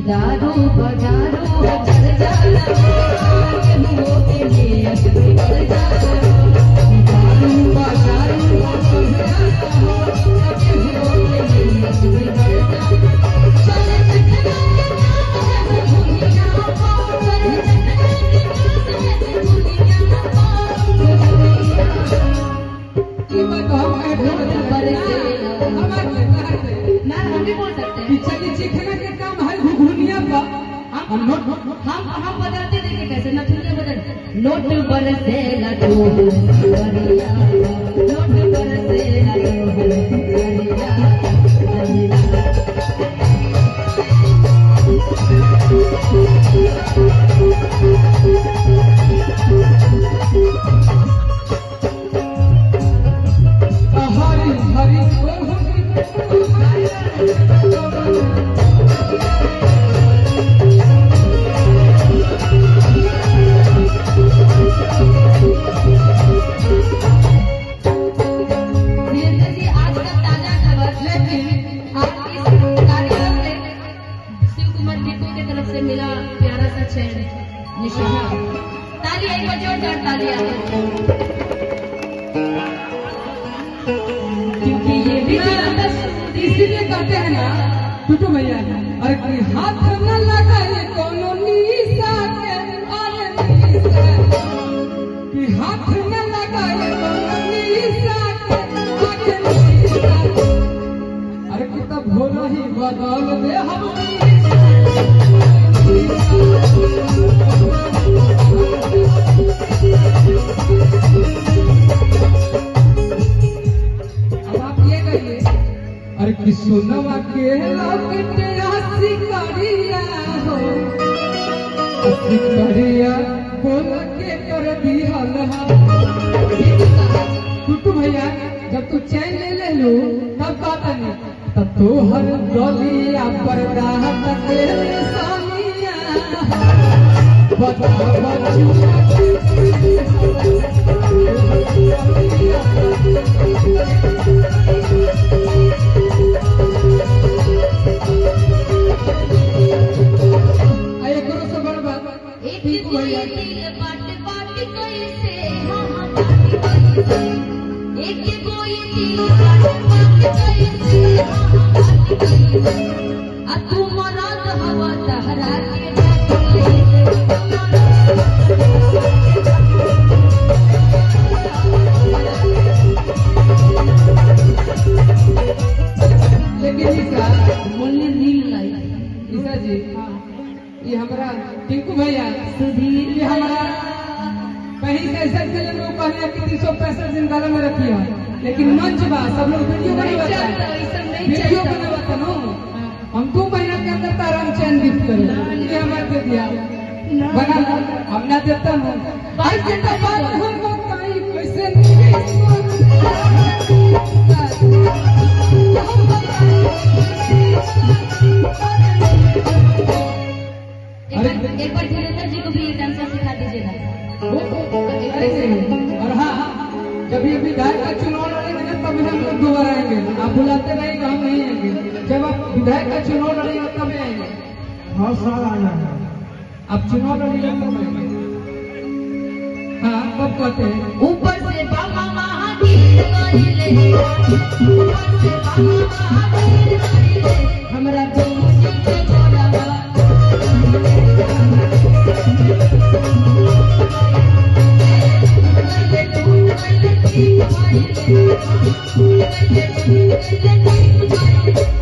दारू बजारू चल जाना केहुओ के लिए बिगड़ जाना दारू बजारू चल जाना केहुओ के लिए बिगड़ जाना चल चखना है दुनिया को चल चखना है दुनिया को ये बात हम बरसे ना हम भी बोल सकते हैं चलिए चिखना के काम है घुघुनिया का हम बदलते देखे कैसे न तुझे बदल नोट बरसे ला तू गरिया नोट बरसे ला तू गरिया हरी हरी मिला प्यारा सा चैन निशाना ताली एक बार जोरदार ताली क्योंकि ये भी इसीलिए कहते हैं ना टूटू भैया अरे हाथ न लगाए कोनो निशा के अरे निशा कि हाथ न लगाए कोनो निशा के अरे निशा अरे कितना भोला ही बदल दे हम अरे किसुनवा के लौकते आसी करिया हो आसी करिया बोल के कर दी हल टूटू भैया जब तू चैन ले लो तब कहता नहीं तब तो हर गलिया पर्दा के सामिया बता ये हमारा टिंकू भैया सुधीर ये हमारा कहीं से ऐसा चले लोग कह रहे हैं कि 365 दिन गाला में रखी है लेकिन मंच बा सब लोग वीडियो बनाता है वीडियो बनाता नो हम 2 महीना के अंदर तारा हम चैन गिफ्ट करें ये हमारे दे दिया बना हम ना देता हूँ भाई के तो बात हमको कहीं कैसे एक बार धीरेन्द्र जी को भी ये डांस सिखा दीजिएगा और हाँ जब ये विधायक का चुनाव लड़ेंगे ना तब हम लोग दोबारा आएंगे आप बुलाते रहेंगे हम नहीं आएंगे जब आप विधायक का चुनाव लड़ेंगे तब आएंगे हर साल आना है आप चुनाव लड़ेंगे तब आएंगे हाँ कब कहते हैं ऊपर से बाबा महावीर गइले ऊपर से बाबा महावीर गइले हमरा दोनों के गोरावा Thank you.